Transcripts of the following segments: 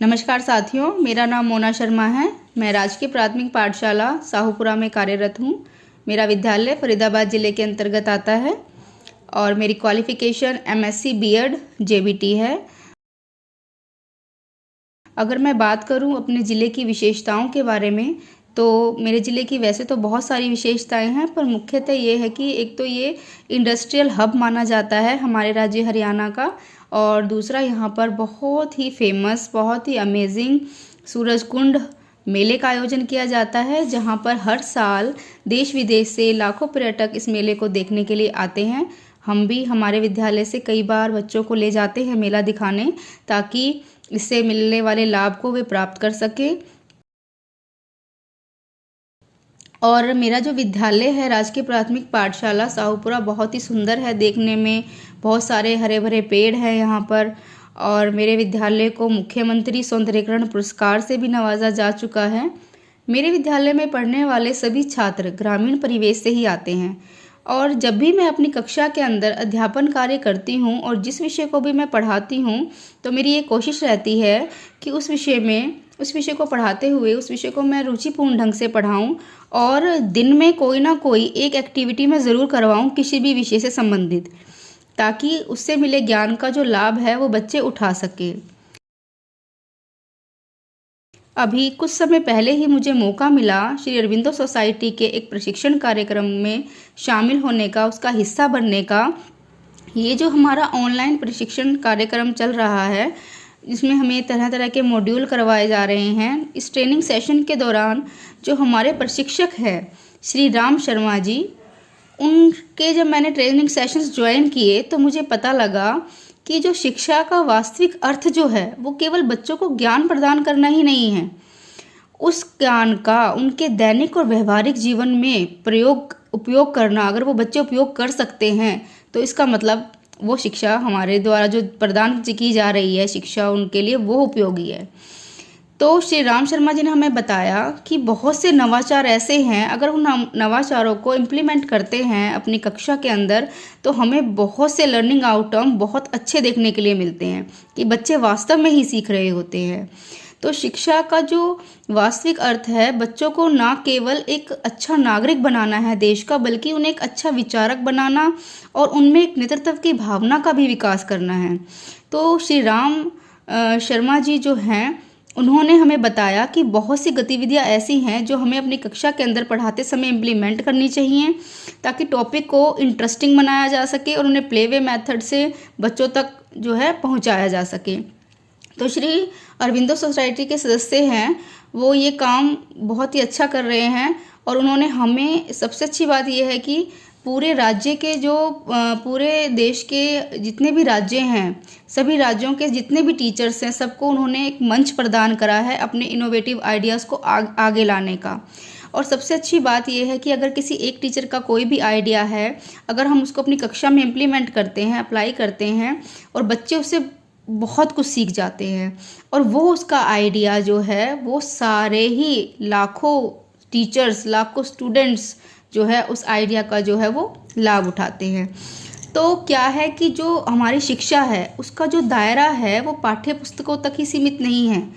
नमस्कार साथियों, मेरा नाम मोना शर्मा है। मैं राजकीय प्राथमिक पाठशाला साहूपुरा में कार्यरत हूँ। मेरा विद्यालय फरीदाबाद ज़िले के अंतर्गत आता है और मेरी क्वालिफ़िकेशन MSc B.Ed JBT है। अगर मैं बात करूं अपने ज़िले की विशेषताओं के बारे में, तो मेरे ज़िले की वैसे तो बहुत सारी विशेषताएं हैं, पर मुख्यतः ये है कि एक तो ये इंडस्ट्रियल हब माना जाता है हमारे राज्य हरियाणा का, और दूसरा यहाँ पर बहुत ही फेमस, बहुत ही अमेजिंग सूरजकुंड मेले का आयोजन किया जाता है, जहाँ पर हर साल देश विदेश से लाखों पर्यटक इस मेले को देखने के लिए आते हैं। हम भी हमारे विद्यालय से कई बार बच्चों को ले जाते हैं मेला दिखाने, ताकि इससे मिलने वाले लाभ को वे प्राप्त कर सके। और मेरा जो विद्यालय है राजकीय प्राथमिक पाठशाला साहूपुरा बहुत ही सुंदर है देखने में। बहुत सारे हरे भरे पेड़ हैं यहाँ पर, और मेरे विद्यालय को मुख्यमंत्री सौंदर्यीकरण पुरस्कार से भी नवाजा जा चुका है। मेरे विद्यालय में पढ़ने वाले सभी छात्र ग्रामीण परिवेश से ही आते हैं, और जब भी मैं अपनी कक्षा के अंदर अध्यापन कार्य करती हूँ और जिस विषय को भी मैं पढ़ाती हूँ, तो मेरी ये कोशिश रहती है कि उस विषय को पढ़ाते हुए उस विषय को मैं रुचिपूर्ण ढंग से पढ़ाऊँ, और दिन में कोई ना कोई एक एक्टिविटी मैं ज़रूर करवाऊँ किसी भी विषय से संबंधित, ताकि उससे मिले ज्ञान का जो लाभ है वो बच्चे उठा सके। अभी कुछ समय पहले ही मुझे मौका मिला श्री अरविंदो सोसाइटी के एक प्रशिक्षण कार्यक्रम में शामिल होने का, उसका हिस्सा बनने का। ये जो हमारा ऑनलाइन प्रशिक्षण कार्यक्रम चल रहा है, जिसमें हमें तरह तरह के मॉड्यूल करवाए जा रहे हैं, इस ट्रेनिंग सेशन के दौरान जो हमारे प्रशिक्षक हैं श्री राम शर्मा जी, उनके जब मैंने ट्रेनिंग सेशंस ज्वाइन किए तो मुझे पता लगा कि जो शिक्षा का वास्तविक अर्थ जो है वो केवल बच्चों को ज्ञान प्रदान करना ही नहीं है, उस ज्ञान का उनके दैनिक और व्यवहारिक जीवन में उपयोग करना। अगर वो बच्चे उपयोग कर सकते हैं तो इसका मतलब वो शिक्षा हमारे द्वारा जो प्रदान की जा रही है शिक्षा उनके लिए वो उपयोगी है। तो श्री राम शर्मा जी ने हमें बताया कि बहुत से नवाचार ऐसे हैं, अगर उन नवाचारों को इम्प्लीमेंट करते हैं अपनी कक्षा के अंदर, तो हमें बहुत से लर्निंग आउटकम बहुत अच्छे देखने के लिए मिलते हैं कि बच्चे वास्तव में ही सीख रहे होते हैं। तो शिक्षा का जो वास्तविक अर्थ है, बच्चों को ना केवल एक अच्छा नागरिक बनाना है देश का, बल्कि उन्हें एक अच्छा विचारक बनाना और उनमें एक नेतृत्व की भावना का भी विकास करना है। तो श्री राम शर्मा जी जो हैं, उन्होंने हमें बताया कि बहुत सी गतिविधियां ऐसी हैं जो हमें अपनी कक्षा के अंदर पढ़ाते समय इम्प्लीमेंट करनी चाहिए, ताकि टॉपिक को इंटरेस्टिंग बनाया जा सके और उन्हें प्ले वे मेथड से बच्चों तक जो है पहुंचाया जा सके। तो श्री अरविंदो सोसाइटी के सदस्य हैं, वो ये काम बहुत ही अच्छा कर रहे हैं, और उन्होंने हमें, सबसे अच्छी बात यह है कि पूरे राज्य के पूरे देश के जितने भी राज्य हैं, सभी राज्यों के जितने भी टीचर्स हैं, सबको उन्होंने एक मंच प्रदान करा है अपने इनोवेटिव आइडियाज़ को आगे लाने का। और सबसे अच्छी बात यह है कि अगर किसी एक टीचर का कोई भी आइडिया है, अगर हम उसको अपनी कक्षा में इम्प्लीमेंट करते हैं, अप्लाई करते हैं, और बच्चे उससे बहुत कुछ सीख जाते हैं, और वो उसका आइडिया जो है वो सारे ही लाखों टीचर्स, लाखों स्टूडेंट्स जो है उस आइडिया का जो है वो लाभ उठाते हैं। तो क्या है कि जो हमारी शिक्षा है उसका जो दायरा है वो पाठ्य पुस्तकों तक ही सीमित नहीं है,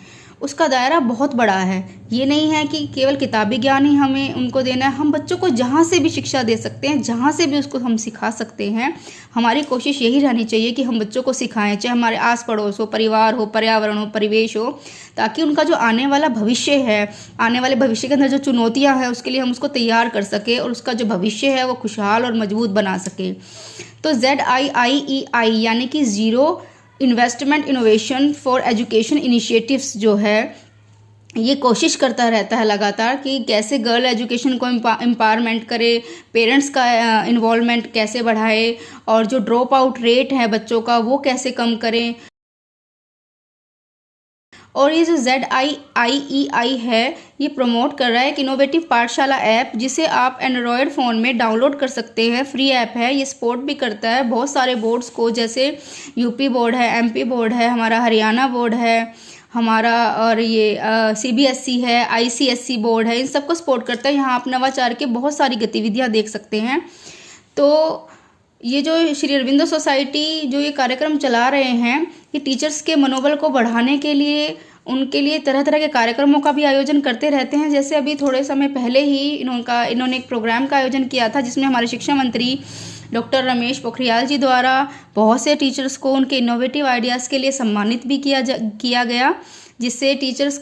उसका दायरा बहुत बड़ा है। ये नहीं है कि केवल किताबी ज्ञान ही हमें उनको देना है, हम बच्चों को जहाँ से भी शिक्षा दे सकते हैं, जहाँ से भी उसको हम सिखा सकते हैं। हमारी कोशिश यही रहनी चाहिए कि हम बच्चों को सिखाएं, चाहे हमारे आस पड़ोस हो, परिवार हो, पर्यावरण हो, परिवेश हो, ताकि उनका जो आने वाला भविष्य है, आने वाले भविष्य के अंदर जो चुनौतियाँ हैं उसके लिए हम उसको तैयार कर सकें, और उसका जो भविष्य है वो खुशहाल और मजबूत बना सके। तो ZIIEI यानी कि zero investment innovation for education initiatives जो है, ये कोशिश करता रहता है लगातार कि कैसे गर्ल एजुकेशन को एम्पावरमेंट करे, पेरेंट्स का इन्वॉल्वमेंट कैसे बढ़ाए, और जो ड्रॉप आउट रेट है बच्चों का वो कैसे कम करें। और ये जो ZIIEI है, ये प्रमोट कर रहा है एक इनोवेटिव पाठशाला ऐप, जिसे आप एंड्रॉयड फ़ोन में डाउनलोड कर सकते हैं, फ्री ऐप है। ये सपोर्ट भी करता है बहुत सारे बोर्ड्स को, जैसे यूपी बोर्ड है, MP बोर्ड है, हमारा हरियाणा बोर्ड है हमारा, और ये CBSE है, ICSE बोर्ड है, इन सबको सपोर्ट करता है। यहाँ आप नवाचार के बहुत सारी गतिविधियाँ देख सकते हैं। तो ये जो श्री अरविंदो सोसाइटी जो ये कार्यक्रम चला रहे हैं, ये टीचर्स के मनोबल को बढ़ाने के लिए उनके लिए तरह तरह के कार्यक्रमों का भी आयोजन करते रहते हैं। जैसे अभी थोड़े समय पहले ही इन्होंने एक प्रोग्राम का आयोजन किया था, जिसमें हमारे शिक्षा मंत्री डॉक्टर रमेश पोखरियाल जी द्वारा बहुत से टीचर्स को उनके इनोवेटिव आइडियाज़ के लिए सम्मानित भी किया गया, जिससे टीचर्स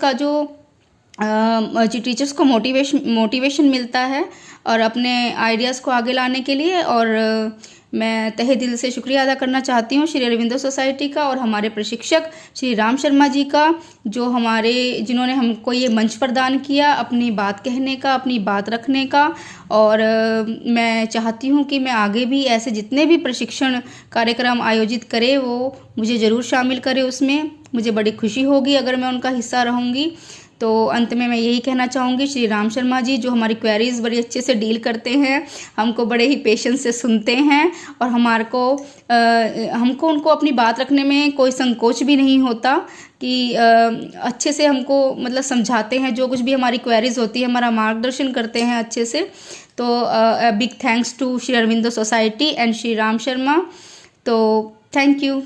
को मोटिवेशन मिलता है और अपने आइडियाज़ को आगे लाने के लिए। और मैं तहे दिल से शुक्रिया अदा करना चाहती हूँ श्री अरविंदो सोसाइटी का और हमारे प्रशिक्षक श्री राम शर्मा जी का, जिन्होंने हमको ये मंच प्रदान किया अपनी बात कहने का, अपनी बात रखने का। और मैं चाहती हूँ कि मैं आगे भी ऐसे जितने भी प्रशिक्षण कार्यक्रम आयोजित करे वो मुझे ज़रूर शामिल करे उसमें। मुझे बड़ी खुशी होगी अगर मैं उनका हिस्सा रहूँगी। तो अंत में मैं यही कहना चाहूँगी, श्री राम शर्मा जी जो हमारी क्वेरीज़ बड़ी अच्छे से डील करते हैं, हमको बड़े ही पेशेंस से सुनते हैं और हमको उनको अपनी बात रखने में कोई संकोच भी नहीं होता कि अच्छे से हमको मतलब समझाते हैं, जो कुछ भी हमारी क्वेरीज़ होती है हमारा मार्गदर्शन करते हैं अच्छे से। तो big thanks to Shri Aurobindo society and Shri Ram Sharma. तो थैंक यू।